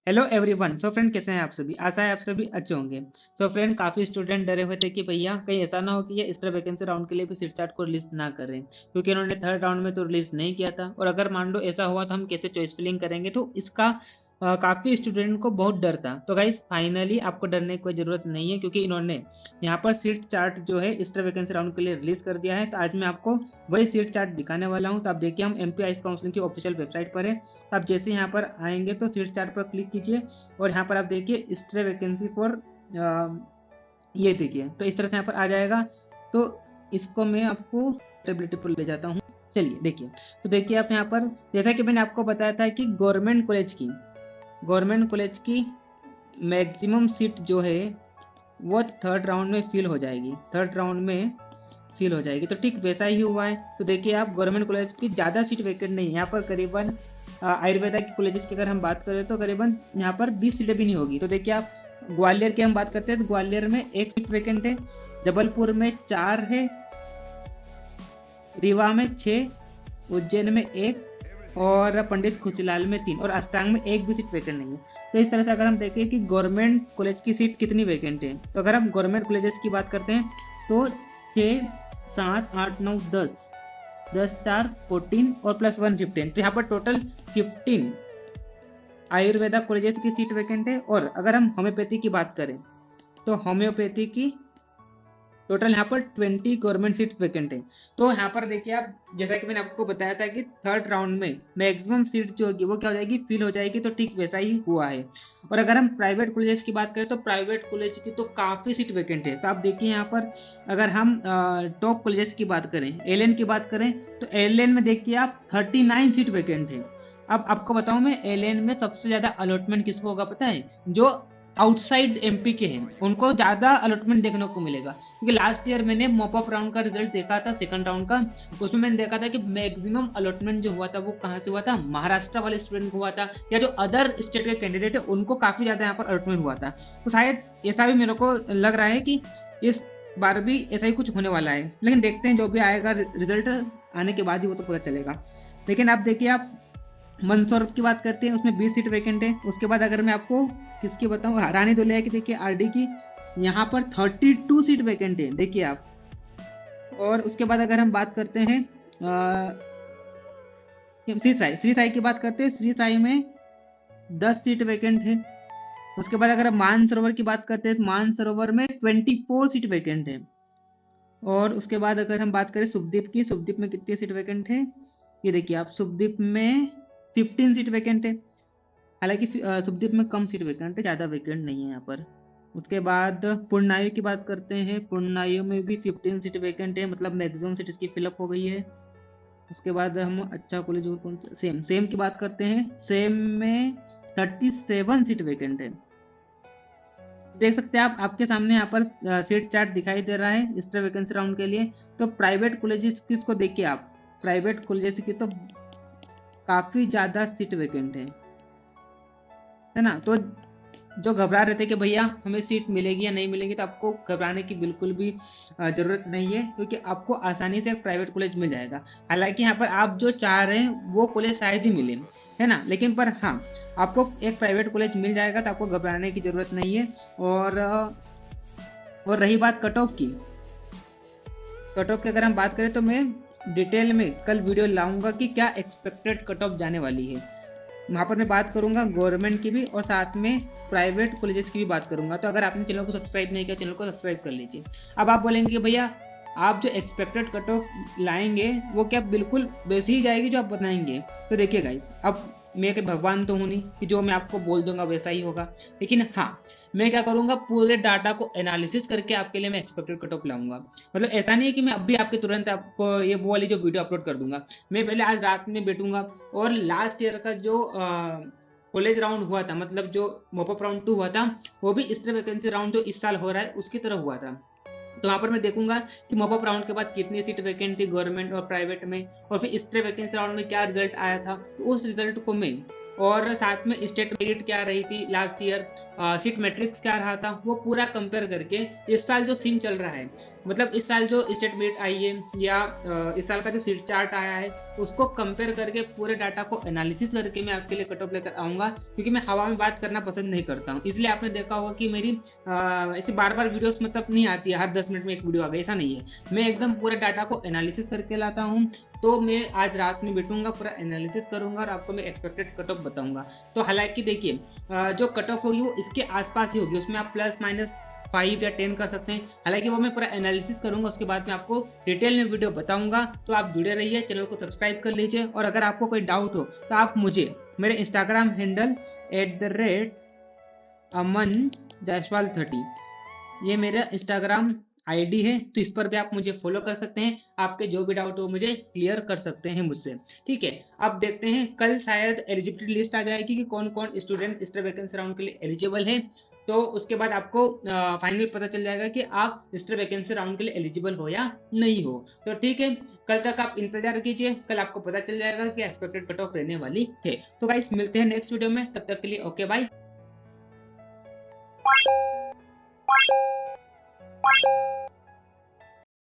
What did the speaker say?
Hello everyone. So friend, कैसे हैं आप सभी? आशा है आप सभी अच्छे होंगे। सो फ्रेंड, काफी स्टूडेंट डरे हुए थे कि भैया कहीं ऐसा ना हो कि ये एक्स्ट्रा वैकेंसी राउंड के लिए भी सीट चार्ट को रिलीज ना करें, क्योंकि इन्होंने थर्ड राउंड में तो रिलीज नहीं किया था। और अगर मान लो ऐसा हुआ तो हम कैसे चॉइस फिलिंग करेंगे, तो इसका काफी स्टूडेंट को बहुत डर था। तो गाइस, फाइनली आपको डरने की कोई जरूरत नहीं है, क्योंकि इन्होंने यहाँ पर सीट चार्ट जो है एक्स्ट्रा वैकेंसी राउंड के लिए रिलीज कर दिया है। तो आज मैं आपको वही सीट चार्ट दिखाने वाला हूँ। तो आप देखिए, हम एमपीआईसी काउंसिलिंग की ऑफिशियल वेबसाइट पर है। तो आप जैसे यहाँ पर आएंगे तो सीट चार्ट पर क्लिक कीजिए और यहाँ पर आप देखिए एक्स्ट्रा वैकेंसी फॉर ये देखिए, तो इस तरह से यहाँ पर आ जाएगा। तो इसको मैं आपको टेबिलिटी पर ले जाता हूँ। चलिए देखिए, तो देखिए आप यहाँ पर, जैसा कि मैंने आपको बताया था कि गवर्नमेंट कॉलेज की मैक्सिमम सीट जो है वो थर्ड राउंड में फिल हो जाएगी। तो ठीक वैसा ही हुआ है। तो देखिए आप, गवर्नमेंट कॉलेज की ज़्यादा सीट वैकेंट नहीं है यहाँ पर। करीबन आयुर्वेदा की कॉलेजेस की अगर हम बात करें तो करीबन यहाँ पर 20 सीटें भी नहीं होगी। तो देखिए आप, ग्वालियर की हम बात करते हैं तो ग्वालियर में 1 सीट वैकेंट है, जबलपुर में 4 है, रीवा में 6, उज्जैन में 1 और पंडित खुशीलाल में 3 और अष्टांग में 1 भी सीट वैकेंट नहीं है। तो इस तरह से अगर हम देखें कि गवर्नमेंट कॉलेज की सीट कितनी वैकेंट है, तो अगर हम गवर्नमेंट कॉलेजेस की बात करते हैं तो 6, 7, 8, 9, 10, 10 4 14 और प्लस 1 15। तो यहाँ पर टोटल 15 आयुर्वेदा कॉलेजेस की सीट वैकेंट है। और अगर हम होम्योपैथी की बात करें तो होम्योपैथी की टोटल यहाँ पर 20 गवर्नमेंट सीट्स वैकेंट है। तो यहाँ पर देखिए आप, जैसा कि मैंने आपको बताया था कि थर्ड राउंड में मैक्सिमम सीट जो होगी वो क्या हो जाएगी, फिल हो जाएगी। तो ठीक वैसा ही हुआ है। और अगर हम प्राइवेट कॉलेज की बात करें तो प्राइवेट कॉलेज की तो काफ़ी सीट वैकेंट है। तो आप देखिए यहाँ पर, अगर हम टॉप कॉलेज की बात करें, एलएन की बात करें तो एलएन में देखिए आप 39 सीट वैकेंट है। अब आपको बताऊं मैं, एलएन में सबसे ज्यादा अलॉटमेंट किसको होगा पता है? जो आउटसाइड एमपी के हैं उनको ज्यादा अलॉटमेंट देखने को मिलेगा। क्योंकि लास्ट ईयर मैंने मॉप अप राउंड का रिजल्ट देखा था, सेकंड राउंड का। उसमें मैंने देखा था कि मैक्सिमम अलॉटमेंट जो हुआ था वो कहाँ से हुआ था, महाराष्ट्र वाले स्टूडेंट को हुआ था, या जो अदर स्टेट के कैंडिडेट है उनको काफी ज्यादा यहाँ पर अलॉटमेंट हुआ था। तो शायद ऐसा भी मेरे को लग रहा है कि इस बार भी ऐसा ही कुछ होने वाला है। लेकिन देखते हैं, जो भी आएगा रिजल्ट आने के बाद ही वो तो पता चलेगा। लेकिन आप देखिए, आप मंदसौर की बात करते हैं, उसमें 20 सीट वैकेंट है। उसके बाद अगर मैं आपको किसकी बताऊं, रानी दुलेया की देखिए, आरडी की, यहाँ पर 32 सीट वैकेंट है, देखिए आप। और उसके बाद अगर हम बात करते हैं श्री साई की बात करते हैं, श्री साई में 10 सीट वैकेंट है। उसके बाद अगर हम मानसरोवर की बात करते हैं तो मानसरोवर में 24 सीट वैकेंट है। और उसके बाद अगर हम बात करें शुभदीप की, शुभदीप में कितनी सीट वैकेंट है, ये देखिए आप, शुभदीप में 15 सीट वैकेंट है। हालांकि शुभदीप में कम सीट वैकेंट है, ज़्यादा वैकेंट नहीं है यहाँ पर। उसके बाद पुरनायु की बात करते हैं, पुरनायु में भी 15 सीट वैकेंट है, मतलब मैक्सिमम सीट इसकी फिलअप हो गई है। उसके बाद हम अच्छा कॉलेज और कौन सा, सेम की बात करते हैं, सेम में 37 सीट वैकेंट है। देख सकते हैं आप, आपके सामने यहाँ पर सीट चार्ट दिखाई दे रहा है एक्स्ट्रा वैकेंसी राउंड के लिए। तो प्राइवेट कॉलेजेस किसको देखिए आप, प्राइवेट कॉलेजेस की तो काफ़ी ज़्यादा सीट वैकेंट है ना। तो जो घबरा रहे थे कि भैया हमें सीट मिलेगी या नहीं मिलेगी, तो आपको घबराने की बिल्कुल भी जरूरत नहीं है, क्योंकि आपको आसानी से एक प्राइवेट कॉलेज मिल जाएगा। हालांकि यहाँ पर आप जो चाह रहे हैं वो कॉलेज शायद ही मिले, है ना, लेकिन पर हाँ, आपको एक प्राइवेट कॉलेज मिल जाएगा, तो आपको घबराने की जरूरत नहीं है। और रही बात कट ऑफ की, अगर हम बात करें तो मैं डिटेल में कल वीडियो लाऊंगा कि क्या एक्सपेक्टेड कट ऑफ जाने वाली है। वहाँ पर मैं बात करूंगा गवर्नमेंट की भी और साथ में प्राइवेट कॉलेजेस की भी बात करूंगा। तो अगर आपने चैनल को सब्सक्राइब नहीं किया, चैनल को सब्सक्राइब कर लीजिए। अब आप बोलेंगे कि भैया आप जो एक्सपेक्टेड कट ऑफ लाएंगे वो क्या बिल्कुल वैसी ही जाएगी जो आप बताएंगे? तो देखिए गाइस, अब मैं कि भगवान तो हूँ नहीं कि जो मैं आपको बोल दूंगा वैसा ही होगा। लेकिन हाँ, मैं क्या करूंगा, पूरे डाटा को एनालिसिस करके आपके लिए मैं एक्सपेक्टेड कट ऑफ लाऊंगा। मतलब ऐसा नहीं है कि मैं अभी आपके तुरंत आपको ये वो वाली जो वीडियो अपलोड कर दूंगा। मैं पहले आज रात में बैठूंगा और लास्ट ईयर का जो कॉलेज राउंड हुआ था, मतलब जो मॉपअप राउंड 2 हुआ था, वो भी एक्स्ट्रा वैकेंसी राउंड जो इस साल हो रहा है उसकी तरह हुआ था। तो वहां पर मैं देखूंगा कि मॉपअप राउंड के बाद कितनी सीट वैकेंट थी गवर्नमेंट और प्राइवेट में, और फिर एक्स्ट्रा वैकेंसी राउंड में क्या रिजल्ट आया था। तो उस रिजल्ट को मैं और साथ में स्टेट मेरिट क्या रही थी लास्ट ईयर, सीट मैट्रिक्स क्या रहा था, वो पूरा कंपेयर करके इस साल जो सीन चल रहा है, मतलब इस साल जो स्टेट मेरिट आई है या इस साल का जो सीट चार्ट आया है, उसको कंपेयर करके पूरे डाटा को एनालिसिस करके मैं आपके लिए कट ऑफ लेकर आऊंगा, क्योंकि मैं हवा में बात करना पसंद नहीं करता हूँ। इसलिए आपने देखा होगा कि मेरी ऐसे बार बार वीडियोस मतलब नहीं आती है, हर 10 मिनट में एक वीडियो आ गई, ऐसा नहीं है। मैं एकदम पूरे डाटा को एनालिसिस करके लाता हूँ। तो मैं आज रात में बैठूंगा, पूरा एनालिसिस करूंगा और आपको मैं एक्सपेक्टेड कट ऑफ बताऊंगा। तो हालांकि देखिए, जो कट ऑफ होगी वो इसके आसपास ही होगी, उसमें आप प्लस माइनस 5 या 10 कर सकते हैं। हालांकि वो मैं पूरा एनालिसिस करूंगा, उसके बाद मैं आपको डिटेल में वीडियो बताऊंगा। तो आप जुड़े रहिए, चैनल को सब्सक्राइब कर लीजिए, और अगर आपको कोई डाउट हो तो आप मुझे मेरे इंस्टाग्राम हैंडल @aman_jaiswal30, ये मेरा इंस्टाग्राम आईडी है, तो इस पर भी आप मुझे फॉलो कर सकते हैं। आपके जो भी डाउट हो मुझे क्लियर कर सकते हैं मुझसे, ठीक है। अब देखते हैं, कल शायद एलिजिबिलिटी लिस्ट आ जाएगी कि कौन कौन स्टूडेंट स्टार वैकेंसी राउंड के लिए एलिजिबल है। तो उसके बाद आपको फाइनल पता चल जाएगा कि आप स्टार वैकेंसी राउंड के लिए एलिजिबल हो या नहीं हो। तो ठीक है, कल तक आप इंतजार कीजिए, कल आपको पता चल जाएगा कि एक्सपेक्टेड कट ऑफ रहने वाली है। तो गाइस मिलते हैं नेक्स्ट वीडियो में, तब तक के लिए ओके बाय।